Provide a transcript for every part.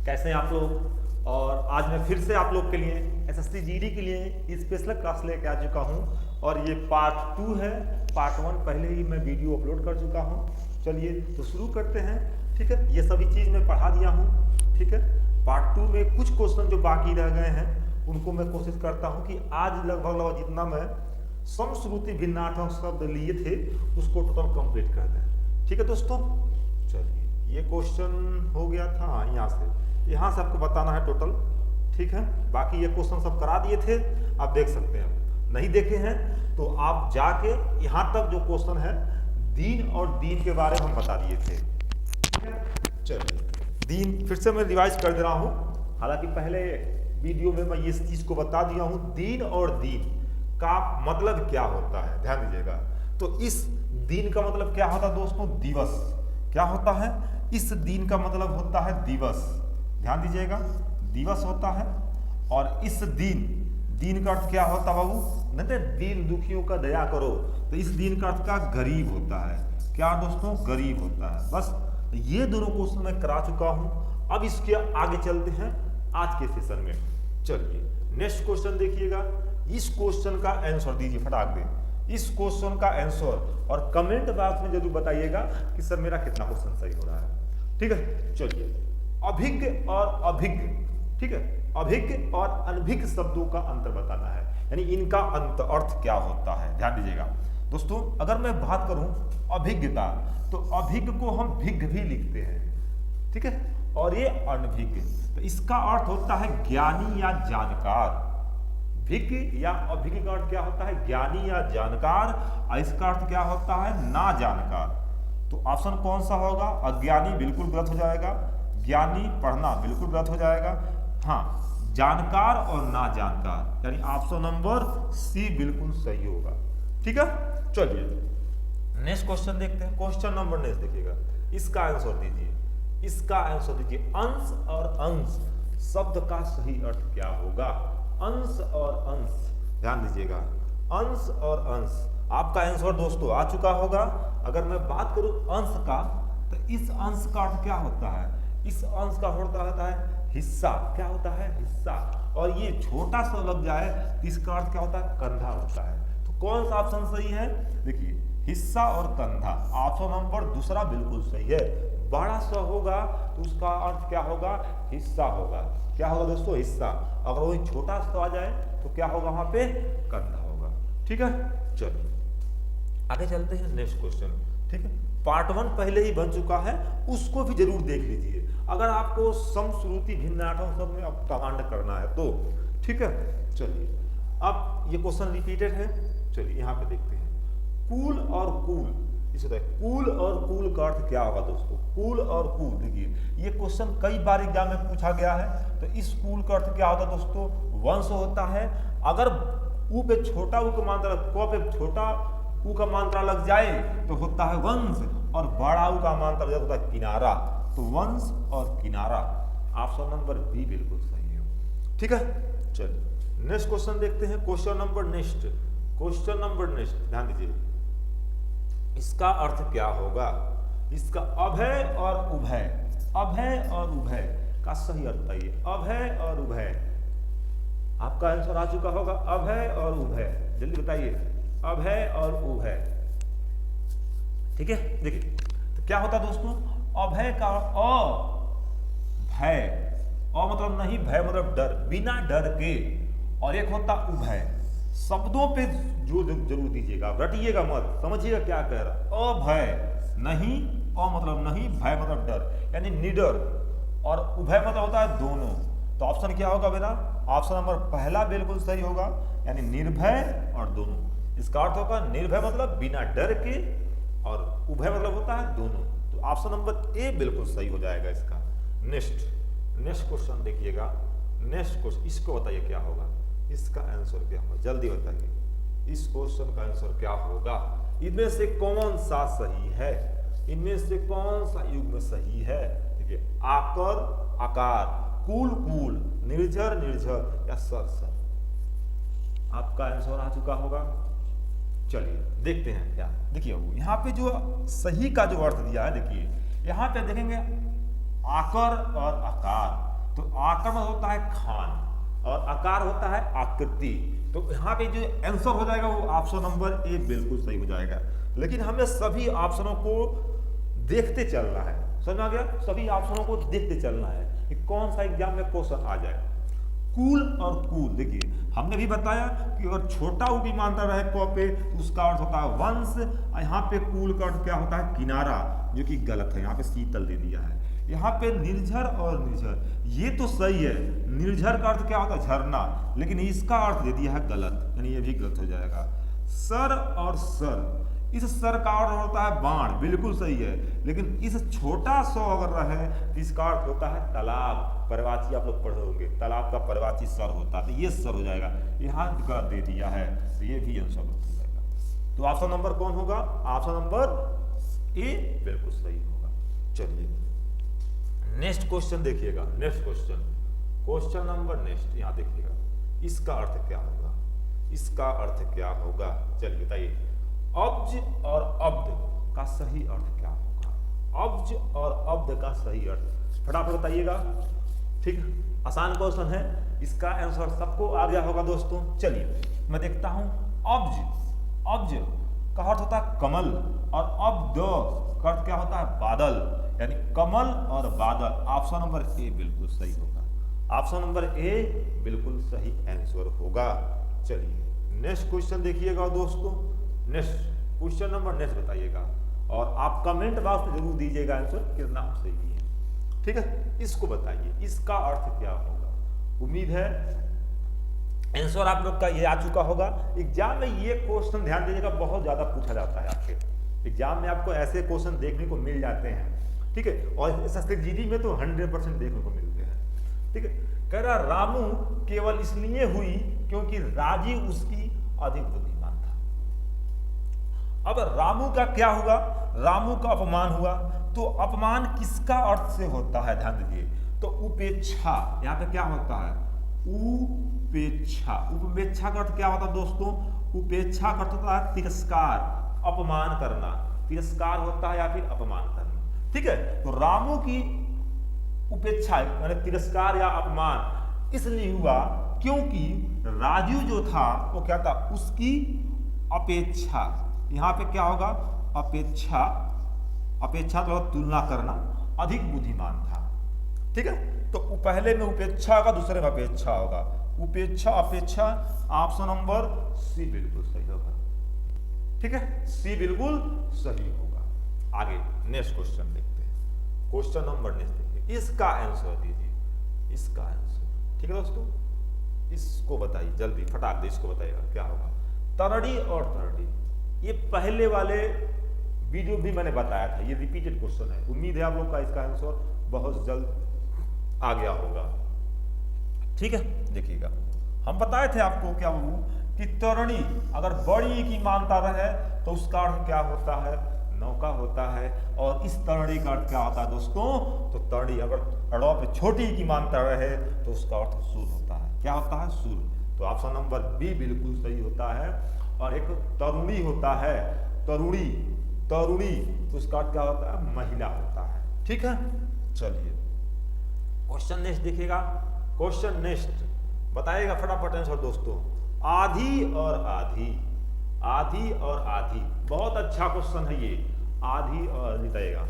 कैसे हैं आप लोग। और आज मैं फिर से आप लोग के लिए एसएससी जीडी के लिए स्पेशल क्लास लेके आ चुका हूं और ये पार्ट 2 है। पार्ट 1 पहले ही मैं वीडियो अपलोड कर चुका हूं। चलिए तो शुरू करते हैं। ठीक है, ये सभी चीज़ मैं पढ़ा दिया हूँ। ठीक है, पार्ट 2 में कुछ क्वेश्चन जो बाकी रह गए हैं उनको मैं कोशिश करता हूँ कि आज लगभग जितना मैं समश्रुति भिन्नार्थक शब्द लिए थे उसको टोटल कंप्लीट कर दें। ठीक है दोस्तों, चलिए ये क्वेश्चन हो गया था यहाँ से आपको बताना है टोटल। ठीक है, बाकी ये क्वेश्चन सब करा दिए थे, आप देख सकते हैं। नहीं देखे हैं तो आप जाके यहाँ तक जो क्वेश्चन है दीन और दीन के बारे में हम बता दिए थे। ठीक है, चलिए दीन फिर से मैं रिवाइज कर दे रहा हूँ। हालांकि पहले वीडियो में मैं इस चीज को बता दिया हूँ, दीन और दीन का मतलब क्या होता है, ध्यान दीजिएगा। तो इस दिन का मतलब क्या होता है दोस्तों, दिवस। क्या होता है, इस दिन का मतलब होता है दिवस, ध्यान दीजिएगा, दिवस होता है। और इस दिन का अर्थ क्या होता है बाबू, नहीं तो दीन दुखियों का दया करो, तो इस दिन का अर्थ का गरीब होता है। क्या दोस्तों, गरीब होता है। बस ये दोनों क्वेश्चन मैं करा चुका हूं। अब इसके आगे चलते हैं आज के सेशन में। चलिए नेक्स्ट क्वेश्चन देखिएगा। इस क्वेश्चन का आंसर दीजिए फटाक दे, इस क्वेश्चन का आंसर, और कमेंट बॉक्स में जरूर बताइएगा कि सर मेरा कितना क्वेश्चन सही हो रहा है। ठीक है, चलिए अभिज्ञ और अभिज्ञ, ठीक है, अभिज्ञ और अनभिज्ञ शब्दों का अंतर बताना है, यानी इनका अंत अर्थ क्या होता है। ध्यान दीजिएगा दोस्तों, अगर मैं बात करूं अभिज्ञ का, तो अभिज्ञ को हम भिज्ञ भी लिखते हैं। ठीक है, और ये अनभिज्ञ, तो इसका अर्थ होता है ज्ञानी या जानकार। भिज्ञ या अभिज्ञ का अर्थ क्या होता है, ज्ञानी या जानकार, और इसका अर्थ क्या होता है, ना जानकार। तो ऑप्शन कौन सा होगा, अज्ञानी बिल्कुल गलत हो जाएगा, ज्ञानी पढ़ना बिल्कुल गलत हो जाएगा, हाँ जानकार और ना जानकार, यानी ऑप्शन नंबर सी बिल्कुल सही होगा। ठीक है, चलिए नेक्स्ट क्वेश्चन देखते हैं। क्वेश्चन नंबर नेक्स्ट देखिएगा, इसका आंसर दीजिए, इसका आंसर दीजिए। अंश और अंश शब्द का सही अर्थ क्या होगा, अंश और अंश, ध्यान दीजिएगा, अंश और अंश। आपका आंसर दोस्तों आ चुका होगा। अगर मैं बात करूं अंश का, तो इस अंश का अर्थ क्या होता है, इस अंश का होता है हिस्सा। क्या होता है, हिस्सा। और ये छोटा सा लग जाए तो इसका अर्थ क्या होता है, कंधा होता है। तो कौन सा ऑप्शन सही है, देखिए हिस्सा और कंधा, ऑप्शन नंबर दूसरा बिल्कुल सही है। बड़ा सा होगा तो उसका अर्थ क्या होगा, हिस्सा होगा। क्या होगा दोस्तों, हिस्सा। अगर वही छोटा सा आ जाए तो क्या होगा, वहां पे कंधा होगा। ठीक है, चलिए आगे चलते हैं नेक्स्ट क्वेश्चन। ठीक है, पार्ट 1 पहले ही बन चुका है, उसको भी जरूर देख लीजिए अगर आपको समश्रुति भिन्नार्थक शब्द में अब कमांड करना है तो। ठीक है, चलिए अब ये क्वेश्चन रिपीटेड है। चलिए यहाँ पे देखते हैं, कूल और कूल, इसे होता है कूल और कूल का अर्थ क्या होगा दोस्तों, कूल और कूल। देखिए ये क्वेश्चन कई बार एग्जाम में पूछा गया है। तो इस कूल का अर्थ क्या होता है दोस्तों, वंश होता है। अगर ऊ पे छोटा ऊ का मात्रा, क पे छोटा ऊ का मात्रा लग जाए तो होता है वंश, और बड़ा ऊ का मात्रा लग होता है किनारा। तो वंश और किनारा, ऑप्शन नंबर बी बिल्कुल सही है। ठीक है, चलिए नेक्स्ट क्वेश्चन देखते हैं। Question number next, question number next, ध्यान दीजिए, इसका अर्थ क्या होगा, इसका अभय और उभय, अभय और उभय का सही अर्थ बताइए। अभय और उभय, आपका आंसर आ चुका होगा, अभय और उभय, जल्दी बताइए, अभय और उभय। ठीक है, देखिए तो क्या होता है दोस्तों, अभय का भय, अ मतलब नहीं, भय मतलब डर, बिना डर के, और एक होता उभय। शब्दों पे जो जरूर दीजिएगा, रटिएगा मत, समझिएगा क्या कह रहा। अभय नहीं, अ मतलब नहीं, भय मतलब डर, यानी निडर, और उभय मतलब होता है दोनों। तो ऑप्शन क्या होगा मेरा, ऑप्शन नंबर पहला बिल्कुल सही होगा, यानी निर्भय और दोनों। इसका अर्थ होगा निर्भय मतलब बिना डर के, और उभय मतलब होता है दोनों। तो ऑप्शन नंबर ए बिल्कुल सही हो जाएगा इसका। नेक्स्ट क्वेश्चन देखिएगा, नेक्स्ट क्वेश्चन, इसको बताइए क्या होगा, इसका आंसर क्या होगा, जल्दी बताइए, इस क्वेश्चन का आंसर क्या होगा। इनमें से कौन सा सही है, इनमें से कौन सा युग्म सही है। देखिए आकर आकार, कूल कूल, निर्झर निर्झर, या सर सर। आपका आंसर आ चुका होगा। चलिए देखते हैं क्या, देखिए यहाँ पे जो सही का जो अर्थ दिया है, देखिए यहाँ पे देखेंगे आकर और आकार, तो आकार मतलब होता है खान और आकार होता है आकृति। तो यहाँ पे जो आंसर हो जाएगा वो ऑप्शन नंबर ए बिल्कुल सही हो जाएगा। लेकिन हमें सभी ऑप्शनों को देखते चलना है, समझ आ गया? सभी ऑप्शनों को देखते चलना है कि कौन सा एग्जाम में क्वेश्चन आ जाए। कूल और कूल, देखिए हमने भी बताया कि अगर छोटा ऊ विमानतल रहे क पे तो उसका अर्थ होता है वंश। यहाँ पे कूल का अर्थ क्या होता है? किनारा, जो कि गलत है। यहाँ पे शीतल दे दिया है। यहाँ पे निर्झर और निर्झर, ये तो सही है। निर्झर का अर्थ क्या होता है? झरना, लेकिन इसका अर्थ दे दिया है गलत, यानी ये भी गलत हो जाएगा। सर और सर, इस सर का अर्थ होता है बाण, बिल्कुल सही है। लेकिन इस छोटा सौ अगर रहे तो इसका अर्थ होता है तालाब। पर्ववाची आप लोग पढ़े होंगे, तालाब का पर्ववाची सर होता है, तो ये सर हो जाएगा। यहाँ कर दे दिया है, तो ये भी आंसर हो जाएगा। तो ऑप्शन नंबर कौन होगा? ऑप्शन नंबर ए बिल्कुल सही होगा। चलिए नेक्स्ट क्वेश्चन देखिएगा। नेक्स्ट क्वेश्चन नंबर नेक्स्ट, यहाँ देखिएगा। इसका अर्थ क्या होगा? इसका अर्थ क्या होगा? चलिए बताइए। अब्ज और अब्द का सही अर्थ क्या होगा? अब्ज और अब्द का सही अर्थ फटाफट बताइएगा। ठीक, आसान क्वेश्चन है, इसका आंसर सबको आ गया होगा दोस्तों। चलिए मैं देखता हूं। अब्ज का अर्थ होता है कमल और अब्द का अर्थ क्या होता है? बादल, यानी कमल और बादल। ऑप्शन नंबर ए बिल्कुल सही होगा। ऑप्शन नंबर ए बिल्कुल सही आंसर होगा। चलिए नेक्स्ट क्वेश्चन देखिएगा दोस्तों। नेक्स्ट क्वेश्चन नंबर नेक्स्ट बताइएगा और आप कमेंट बॉक्स में जरूर दीजिएगा आंसर कितना सही है। ठीक है, इसको बताइए, इसका अर्थ क्या होगा? उम्मीद है आंसर आप लोग का ये आ चुका होगा। एग्जाम में ये क्वेश्चन ध्यान दीजिएगा, बहुत ज्यादा पूछा जाता है। आपके एग्जाम में आपको ऐसे क्वेश्चन देखने को मिल जाते हैं। ठीक है, और जीडी में तो 100% देखने को मिलते हैं। ठीक है, कह रहा रामू केवल इसलिए हुई क्योंकि राजीव उसकी अधिक बुद्धिमान था। अब रामू का क्या हुआ? रामू का अपमान हुआ। तो अपमान किसका अर्थ से होता है? ध्यान दीजिए। तो उपेक्षा, यहाँ पे क्या होता है? उपेक्षा। उपेक्षा का अर्थ क्या होता है दोस्तों? उपेक्षा का अर्थ होता है तिरस्कार, अपमान करना। तिरस्कार होता है या फिर अपमान करना। ठीक है, तो रामू की उपेक्षा यानी तिरस्कार या अपमान इसलिए हुआ क्योंकि राजू जो था वो क्या था? उसकी अपेक्षा। यहाँ पे क्या होगा? अपेक्षा। अपेक्षा तो तुलना करना, अधिक बुद्धिमान था। ठीक है, तो पहले में उपेक्षा होगा, दूसरे में अपेक्षा होगा। उपेक्षा अपेक्षा, ऑप्शन नंबर सी बिल्कुल सही होगा। ठीक है, सी बिल्कुल सही होगा। आगे नेक्स्ट क्वेश्चन देखते हैं। क्वेश्चन नंबर नेक्स्ट देखिए, इसका आंसर दीजिए। इसका आंसर, ठीक है दोस्तों, इसको बताइए जल्दी, फटाक दे इसको बताइएगा क्या होगा। तरड़ी और तरड़ी, ये पहले वाले वीडियो भी मैंने बताया था, ये रिपीटेड क्वेश्चन है। उम्मीद है आप लोग का इसका आंसर बहुत जल्द आ गया होगा। ठीक है, देखिएगा हम बताए थे आपको क्या वो कि तरणी अगर बड़ी की मानता रहे तो उसका अर्थ क्या होता है? नौका होता है। और इस तरणी का अर्थ क्या होता है दोस्तों? तो तरणी अगर अड़ो पे छोटी की मानता रहे तो उसका अर्थ सूल होता है। क्या होता है? सूल। तो ऑप्शन नंबर बी बिल्कुल सही होता है। और एक तरुणी होता है, तरुणी, तरुणी, तो उसका अर्थ क्या होता है? महिला होता है। ठीक है, चलिए क्वेश्चन नेक्स्ट देखिएगा। क्वेश्चन नेक्स्ट बताइएगा फटाफट आंसर दोस्तों। आधी और आधी, आधी और आधी, बहुत अच्छा क्वेश्चन है ये। आधी और बताइएगा,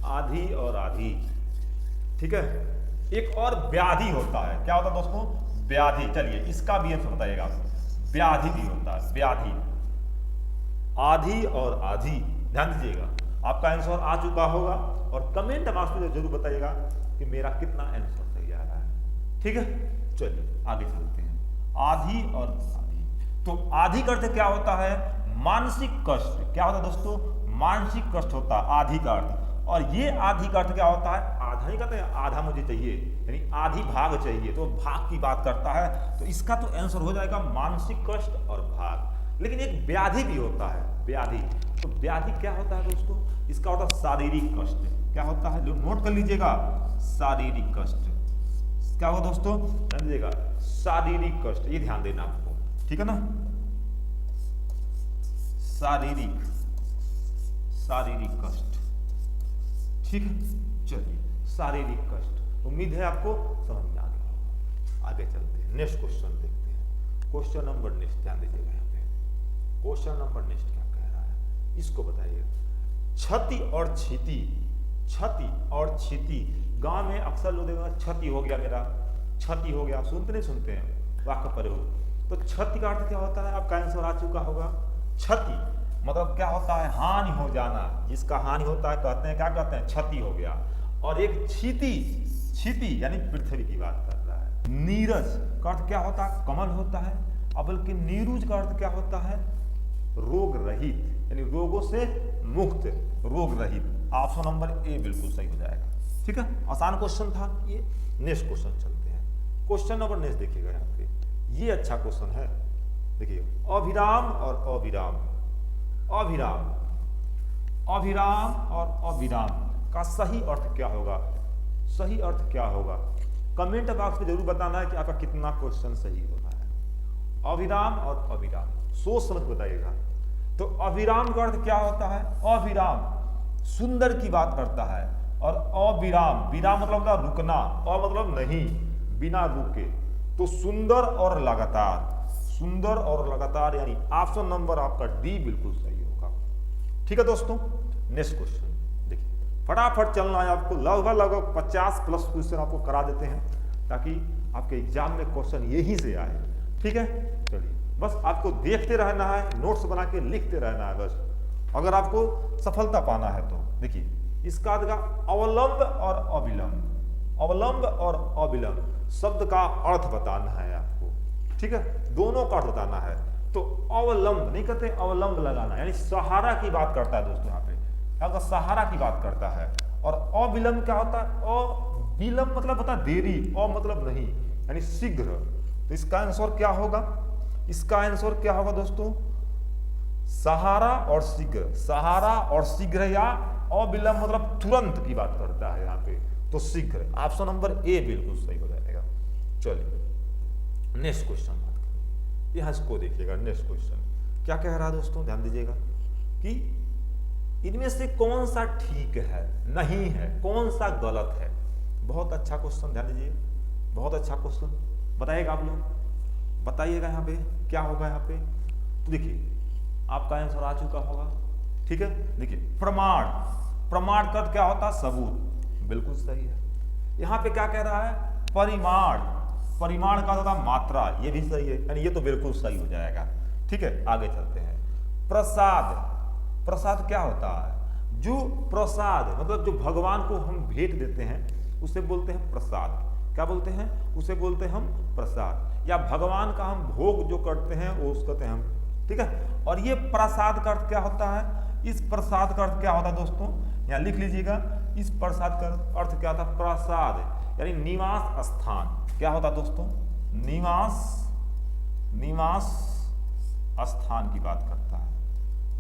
आधी और आधी। ठीक है, एक और व्याधि होता है। क्या होता है दोस्तों? व्याधि। चलिए इसका भी आंसर बताइएगा। व्याधि भी होता है, व्याधि। आधी और आधी, ध्यान दीजिएगा। आपका आंसर आ चुका होगा और कमेंट बॉक्स में जरूर बताइएगा कि मेरा कितना आंसर सही आ रहा है। ठीक है, चलिए आगे चलते हैं। आधी और आधी, तो आधी का अर्थ क्या होता है? मानसिक कष्ट। क्या होता है दोस्तों? मानसिक कष्ट होता है आधी का अर्थ। और ये आधी का अर्थ क्या होता है? आधा ही कहते हैं, आधा मुझे चाहिए, यानी आधी भाग चाहिए, तो भाग की बात करता है। तो इसका तो आंसर हो जाएगा मानसिक कष्ट और भाग। लेकिन एक व्याधि भी होता है, व्याधि। तो व्याधि क्या होता है दोस्तों? इसका होता है शारीरिक कष्ट। क्या होता है? जो नोट कर लीजिएगा, शारीरिक कष्ट। क्या होगा दोस्तों? ध्यान दीजिएगा, शारीरिक कष्ट, ये ध्यान देना आपको। ठीक है ना, शारीरिक, शारीरिक कष्ट। ठीक है, चलिए शारीरिक कष्ट। उम्मीद है आपको समझ में आ गया होगा। आगे चलते हैं, नेक्स्ट क्वेश्चन देखते हैं। क्वेश्चन नंबर नेक्स्ट, ध्यान दीजिएगा यहाँ पे। क्वेश्चन नंबर नेक्स्ट क्या कह रहा है, इसको बताइए। क्षति और क्षिति, क्षति और क्षिति, गांव में अक्सर लोग देखा क्षति हो गया मेरा, क्षति हो गया, सुनते नहीं सुनते हैं वाक्य प्रयोग। तो क्षति का अर्थ क्या होता है, आपका आंसर आ चुका होगा। क्षति मतलब क्या होता है, हानि हो जाना, जिसका हानि होता है कहते हैं, क्या कहते हैं, क्षति हो गया। और एक क्षिति, क्षिति यानी पृथ्वी की बात कर रहा है। नीरज का अर्थ क्या होता है, कमल होता है। अब बल्कि नीरुज का अर्थ क्या होता है, रोग रहित, यानी रोगों से मुक्त, रोग रहित। ऑप्शन नंबर ए बिल्कुल सही हो जाएगा। ठीक है, आसान क्वेश्चन था ये। नेक्स्ट क्वेश्चन चलते हैं। क्वेश्चन नंबर नेक्स्ट देखिएगा यहाँ पे, ये अच्छा क्वेश्चन है। देखिए, अभिराम और अविराम, अभिराम, अभिराम और अविराम का सही अर्थ क्या होगा, सही अर्थ क्या होगा। कमेंट बॉक्स में जरूर बताना है कि आपका कितना क्वेश्चन सही होता है। अभिराम और अविराम सोच समझ बताइएगा। तो अविराम का अर्थ क्या होता है, अविराम सुंदर की बात करता है, और अविराम, विराम मतलब रुकना, अ मतलब नहीं, बिना रुके। तो सुंदर और लगातार, सुंदर और लगातार, यानी ऑप्शन नंबर आपका डी बिल्कुल सही होगा। ठीक है दोस्तों, नेक्स्ट क्वेश्चन देखिए, फटाफट चलना है आपको। लगभग 50+ क्वेश्चन आपको करा देते हैं, ताकि आपके एग्जाम में क्वेश्चन यही से आए। ठीक है, चलिए, बस आपको देखते रहना है, नोट्स बना के लिखते रहना है बस, अगर आपको सफलता पाना है तो। देखिए, इसका अवलंब और अविलंब, अवलंब और अविलंब शब्द का अर्थ बताना है आपको। ठीक है, दोनों का अर्थ बताना है। तो अवलंब नहीं कहते, अवलंब लगाना, यानी सहारा की बात करता है दोस्तों यहाँ पे, अगर सहारा की बात करता है। और अविलंब क्या होता है, अविलंब मतलब होता है देरी, अ मतलब नहीं, यानी शीघ्र। तो इसका आंसर क्या होगा, इसका आंसर क्या होगा दोस्तों, सहारा और शीघ्र, सहारा और शीघ्र, या अविलंब मतलब तुरंत की बात करता है यहाँ पे, तो शीघ्र। ऑप्शन नंबर ए बिल्कुल सही हो जाएगा। चलिए, नेक्स्ट क्वेश्चन बात करें, यहाँ इसको देखिएगा। नेक्स्ट क्वेश्चन क्या कह रहा है दोस्तों, ध्यान दीजिएगा कि इनमें से कौन सा ठीक है, नहीं है, कौन सा गलत है। बहुत अच्छा क्वेश्चन, ध्यान दीजिए, बहुत अच्छा क्वेश्चन। बताइएगा आप लोग, बताइएगा यहाँ पे क्या होगा यहाँ पे। तो देखिए, आपका आंसर आ चुका होगा। ठीक है, देखिए, प्रमाण, प्रमाण का अर्थ क्या होता है, सबूत, बिल्कुल सही है। यहाँ पे क्या कह रहा है, परिमाण, परिमाण का होता है मात्रा, ये भी सही है, यानी ये तो बिल्कुल सही हो जाएगा। ठीक है, आगे चलते हैं। प्रसाद, प्रसाद क्या होता है, जो प्रसाद मतलब जो भगवान को हम भेंट देते हैं उसे बोलते हैं प्रसाद। क्या बोलते हैं, उसे बोलते हैं हम प्रसाद, या भगवान का हम भोग जो करते हैं वो उसको कहते हैं हम। ठीक है, और ये प्रसाद का अर्थ क्या होता है, इस प्रसाद का अर्थ क्या होता है दोस्तों, यहाँ लिख लीजिएगा। इस प्रसाद का अर्थ क्या था, प्रसाद यानी निवास स्थान। क्या होता है दोस्तों, निवास, निवास स्थान की बात करता है।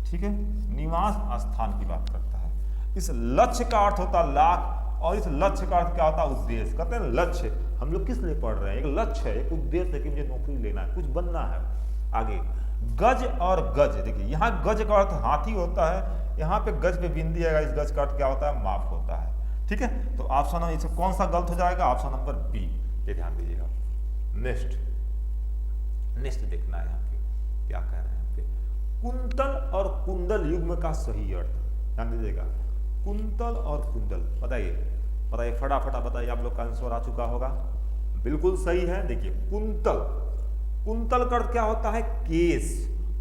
ठीक है, निवास स्थान की बात करता है। इस लक्ष्य का अर्थ होता है लाख, और इस लक्ष्य का अर्थ क्या होता है, उद्देश्य। कहते हैं लक्ष्य, हम लोग किस लिए पढ़ रहे हैं, एक लक्ष्य है, एक उद्देश्य है कि मुझे नौकरी लेना है, कुछ बनना है आगे। गज और गज, देखिए यहाँ गज का अर्थ हाथी होता है, यहाँ पे गज पे बिंदी आएगा, इस गज का अर्थ क्या होता है, माप होता है। ठीक है, तो ऑप्शन इसमें कौन सा गलत हो जाएगा, ऑप्शन नंबर बी, ये ध्यान दीजिएगा। नेक्स्ट, नेक्स्ट देखना है यहाँ पे क्या कह रहे हैं यहाँ पे। कुंतल और कुंडल युग्म का सही अर्थ, ध्यान दीजिएगा। कुंतल और कुंडल, बताइए, बताइए, फटाफट बताइए, आप लोग का आंसर आ चुका होगा, बिल्कुल सही है। देखिए, कुंतल, कुंतल का अर्थ क्या होता है, केस,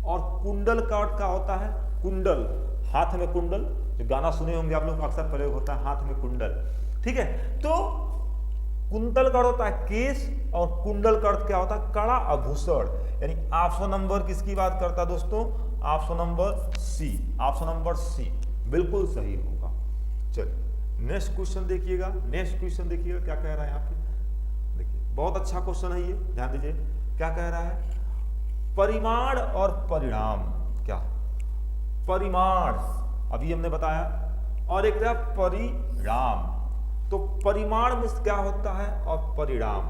और कुंडल का अर्थ क्या होता है, कुंडल, हाथ में कुंडल, जो गाना सुने होंगे आप लोग, अक्सर प्रयोग होता है हाथ में कुंडल। ठीक है, तो कुंतल का अर्थ होता है केस, और कुंडल का अर्थ क्या होता है, कड़ा आभूषण, यानी ऑप्शन नंबर किसकी बात करता है दोस्तों, option number C, option number C बिल्कुल सही होगा। चलिए, नेक्स्ट क्वेश्चन देखिएगा, नेक्स्ट क्वेश्चन देखिएगा क्या कह रहा है यहाँ पे। देखिए, बहुत अच्छा क्वेश्चन है ये, ध्यान दीजिए क्या कह रहा है, परिमाण और परिणाम। क्या, परिमाण अभी हमने बताया, और एक था परिणाम। तो परिमाण में क्या होता है, और परिणाम,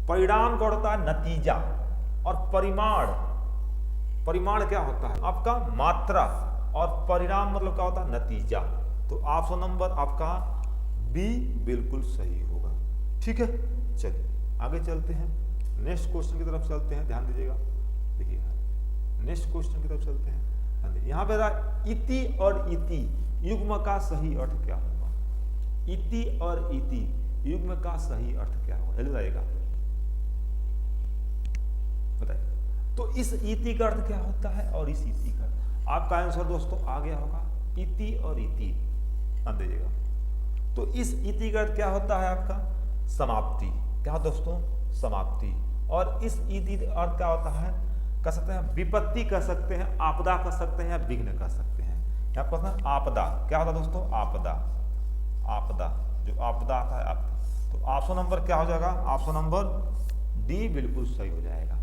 परिणाम का होता है नतीजा, और परिमाण, परिमाण क्या होता है आपका मात्रा, और परिणाम मतलब क्या होता है नतीजा। तो ऑप्शन नंबर आपका बी बिल्कुल सही होगा। ठीक है, चलिए आगे चलते हैं, नेक्स्ट क्वेश्चन की तरफ चलते हैं, ध्यान दीजिएगा। देखिएगा नेक्स्ट क्वेश्चन की तरफ चलते हैं, ध्यान दीजिए। यहाँ पे रहा इति और इति युग्म का सही अर्थ क्या होगा। इति और इति युग्म का सही अर्थ क्या होगा, जल्दी बताइएगा, बताइए। तो इस इति का अर्थ क्या होता है और इस इति का, आपका आंसर दोस्तों आ गया होगा, इति और इति, ध्यान दीजिएगा। तो इस इति का अर्थ क्या होता है आपका, समाप्ति, क्या दोस्तों, समाप्ति। और इस इति का अर्थ क्या होता है, कह सकते हैं विपत्ति कह सकते हैं, आपदा कह सकते हैं, या विघ्न कह सकते हैं। क्या कहते हैं, आपदा, क्या होता है दोस्तों, आपदा, आपदा, जो आपदा आता है आपदा। तो ऑप्शन नंबर क्या हो जाएगा, ऑप्शन नंबर डी बिल्कुल सही हो जाएगा,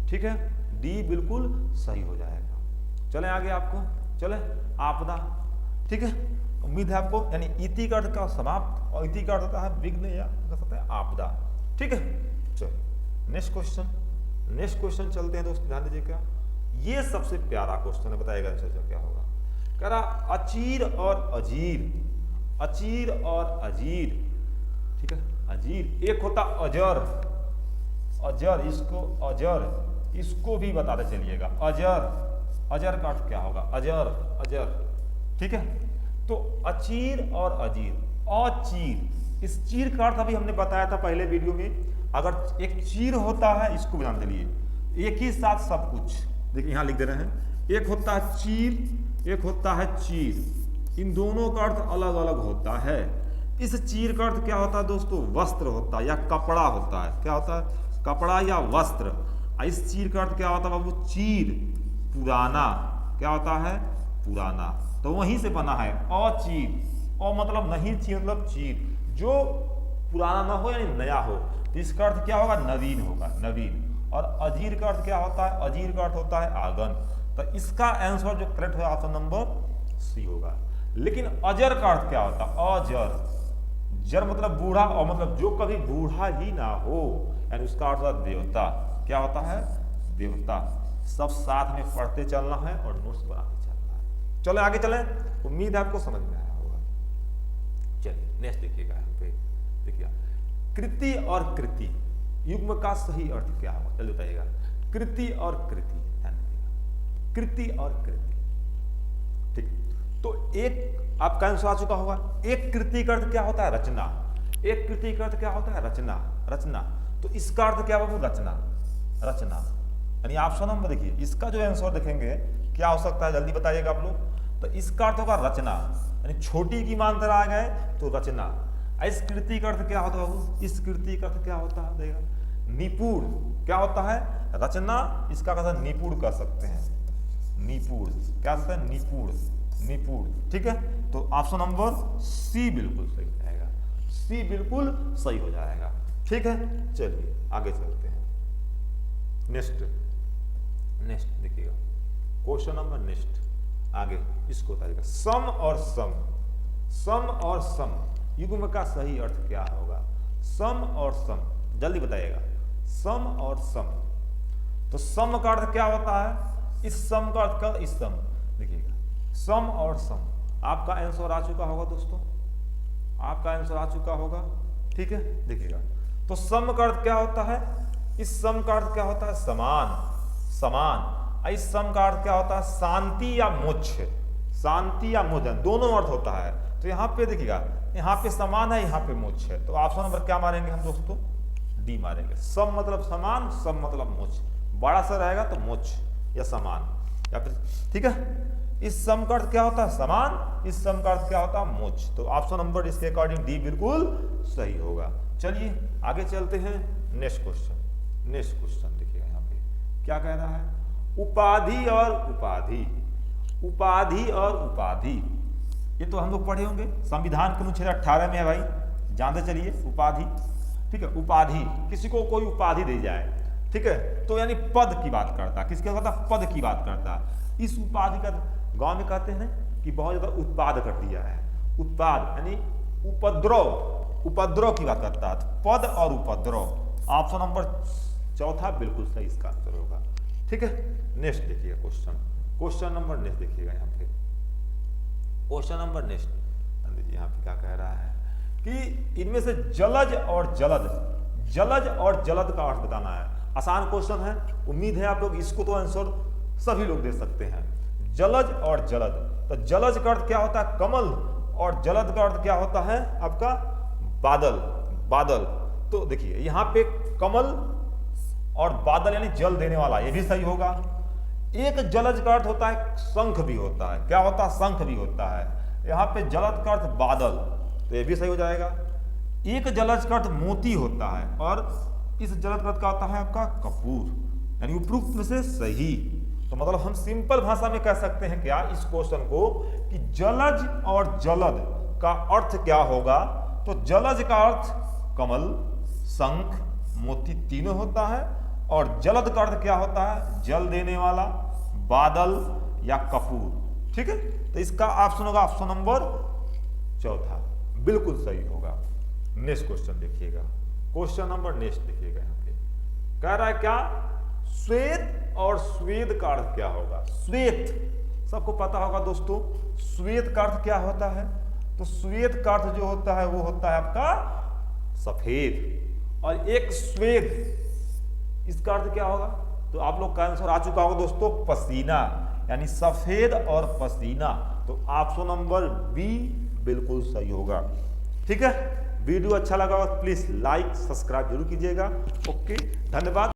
ठीक है, डी बिल्कुल सही हो जाएगा। चले आगे, आपको चले आपदा, ठीक है, उम्मीद है आपको, यानी इति का अर्थ का समाप्त और इति का अर्थ होता है विघ्न या कह सकते हैं आपदा, ठीक है। चलो नेक्स्ट क्वेश्चन, नेक्स्ट क्वेश्चन चलते हैं दोस्तों, ध्यान दीजिएगा। ये सबसे प्यारा क्वेश्चन है, बताएगा आंसर क्या होगा। कह रहा अचीर और अजीर, अचीर और अजीर, ठीक है, अजीर, एक होता अजर, अजर, इसको अजर, इसको भी बताते चलिएगा, अजर, अजर का अर्थ क्या होगा, अजर, अजर, ठीक है। तो अचीर और अजीर, अचीर, इस चीर का अर्थ अभी हमने बताया था पहले वीडियो में। अगर एक चीर होता है, इसको भी जान चलिए, एक ही साथ सब कुछ, देखिए यहाँ लिख दे रहे हैं, एक होता है चीर, एक होता है चीर, इन दोनों का अर्थ अलग अलग होता है। इस चीर का अर्थ क्या होता है दोस्तों, वस्त्र होता है या कपड़ा होता है, क्या होता है, कपड़ा या वस्त्र। इस चीर का अर्थ क्या होता है बाबू, चीर, पुराना, क्या होता है, पुराना, तो वहीं से बना है अचीर, और मतलब नहीं चीर मतलब चीर, जो पुराना ना हो यानी नया हो, तो इसका अर्थ क्या होगा, नवीन होगा, नवीन। और अजीर का अर्थ क्या होता है, अजीर का अर्थ होता है आगन। तो इसका आंसर जो करेक्ट है ऑप्शन नंबर सी होगा। लेकिन अजर का अर्थ क्या होता है, अजर, जर मतलब बूढ़ा, और मतलब जो कभी बूढ़ा ही ना हो, यानी उसका अर्थ होता है देवता, क्या होता है, देवता। सब साथ में पढ़ते चलना है और नोट्स बनाते चलना है। चलो आगे चलें, उम्मीद है आपको समझ में आया होगा। चलिए नेक्स्ट देखिएगा, यहाँ पे देखिए, कृति और कृति युग्म का सही अर्थ क्या होगा, चलिए बताइएगा। कृति और कृति, ध्यान दीजिएगा, कृति और कृति, ठीक। तो एक आपका आंसर आ चुका होगा। एक कृति का अर्थ क्या होता है, रचना, एक कृति का अर्थ क्या होता है, रचना, रचना। तो इसका अर्थ क्या होगा, रचना, रचना, यानी ऑप्शन नंबर देखिए, इसका जो आंसर देखेंगे क्या हो सकता है, जल्दी बताइएगा आप लोग। तो इसका अर्थ होगा रचना, यानी छोटी की मात्रा आ गए तो रचना। इस कृति का अर्थ क्या होता है बाबू, इस कृति का अर्थ क्या होता है, देखा, निपुण, क्या होता है, रचना, इसका कहता है निपुण कर सकते हैं, निपुण, क्या कहते हैं, निपुण, निपुण, ठीक है। तो ऑप्शन नंबर सी बिल्कुल सही हो जाएगा, सी बिल्कुल सही हो जाएगा, ठीक है। चलिए आगे चलते हैं, नेक्स्ट, नेक्स्ट देखिएगा क्वेश्चन नंबर नेक्स्ट, आगे इसको बताइएगा। सम और सम, सम और सम युग्म का सही अर्थ क्या होगा, सम और सम, जल्दी बताइएगा, सम और सम। तो सम का अर्थ क्या होता है, इस सम का अर्थ, का इस सम, देखिएगा, सम और सम। आपका आंसर आ चुका होगा दोस्तों, आपका आंसर आ चुका होगा, ठीक है। देखिएगा, तो सम का अर्थ क्या होता है, इस सम का अर्थ क्या होता है, समान, समान। इस सम का अर्थ क्या होता है, शांति या मोक्ष, शांति या मोक्ष, दोनों अर्थ होता है। तो यहाँ पे देखिएगा, यहाँ पे समान है, यहाँ पे मोक्ष है, तो ऑप्शन नंबर क्या मारेंगे हम दोस्तों, डी मारेंगे। सम मतलब समान, सम मतलब मोक्ष, बड़ा सा रहेगा तो मोक्ष या समान, या फिर, ठीक है। इस सम का अर्थ क्या होता है, समान, इस सम का अर्थ क्या होता है, मोक्ष। तो ऑप्शन नंबर इसके अकॉर्डिंग डी बिल्कुल सही होगा। चलिए आगे चलते हैं, नेक्स्ट क्वेश्चन, नेक्स्ट क्वेश्चन देखिएगा, यहाँ पे क्या कह रहा है, उपाधि और उपाधि, उपाधि और उपाधि, ये तो हम लोग पढ़े होंगे, संविधान के अनुच्छेद 18 में है भाई, जानते चलिए, उपाधि, ठीक है। उपाधि, किसी को कोई उपाधि दी जाए, ठीक है, तो यानी पद की बात करता, किसके कहता, पद की बात करता। इस उपाधि का गांव में कहते हैं कि बहुत ज्यादा उत्पाद कर दिया है, उत्पाद यानी उपद्रव, उपद्रव की बात करता है, पद और उपद्रव। ऑप्शन नंबर चौथा बिल्कुल सही इसका आंसर होगा, ठीक है। नेक्स्ट देखिएगा क्वेश्चन, क्वेश्चन नंबर नेक्स्ट देखिएगा, यहाँ पे क्वेश्चन नंबर नेक्स्ट, यहाँ पे क्या कह रहा है कि इनमें से जलज और जलद, जलज और जलद का अर्थ बताना है। आसान क्वेश्चन है, उम्मीद है आप लोग इसको तो आंसर सभी लोग दे सकते हैं। जलज और जलद, तो जलज का अर्थ क्या होता है कमल, और जलद का अर्थ क्या होता है आपका बादल, बादल। तो देखिए यहाँ पे कमल और बादल यानी जल देने वाला, ये भी सही होगा। एक जलज का अर्थ होता है शंख भी होता है, क्या होता है शंख भी होता है। यहाँ पे जलद का अर्थ बादल, तो ये भी सही हो जाएगा। एक जलज का अर्थ मोती होता है, और इस जलद का अर्थ क्या होता है आपका कपूर, यानी उपरोक्त में से सही। तो मतलब हम सिंपल भाषा में कह सकते हैं क्या इस क्वेश्चन को कि जलज और जलद का अर्थ क्या होगा। तो जलज का अर्थ कमल, शंख, मोती तीनों होता है, और जलद का अर्थ क्या होता है जल देने वाला, बादल या कपूर। ठीक है, तो इसका ऑप्शन होगा ऑप्शन नंबर चौथा, बिल्कुल सही होगा। नेक्स्ट क्वेश्चन देखिएगा, क्वेश्चन नंबर नेक्स्ट देखिएगा। यहाँ पे कह रहा है क्या श्वेत और स्वेद का अर्थ क्या होगा। श्वेत सबको पता होगा दोस्तों, श्वेत का अर्थ क्या होता है। तो श्वेत का अर्थ जो होता है वो होता है आपका सफेद, और एक स्वेद इसका अर्थ क्या होगा। तो आप लोग का आंसर आ चुका होगा दोस्तों पसीना, यानी सफेद और पसीना। तो ऑप्शन नंबर बी बिल्कुल सही होगा। ठीक है, वीडियो अच्छा लगा हो प्लीज लाइक सब्सक्राइब जरूर कीजिएगा। ओके, धन्यवाद।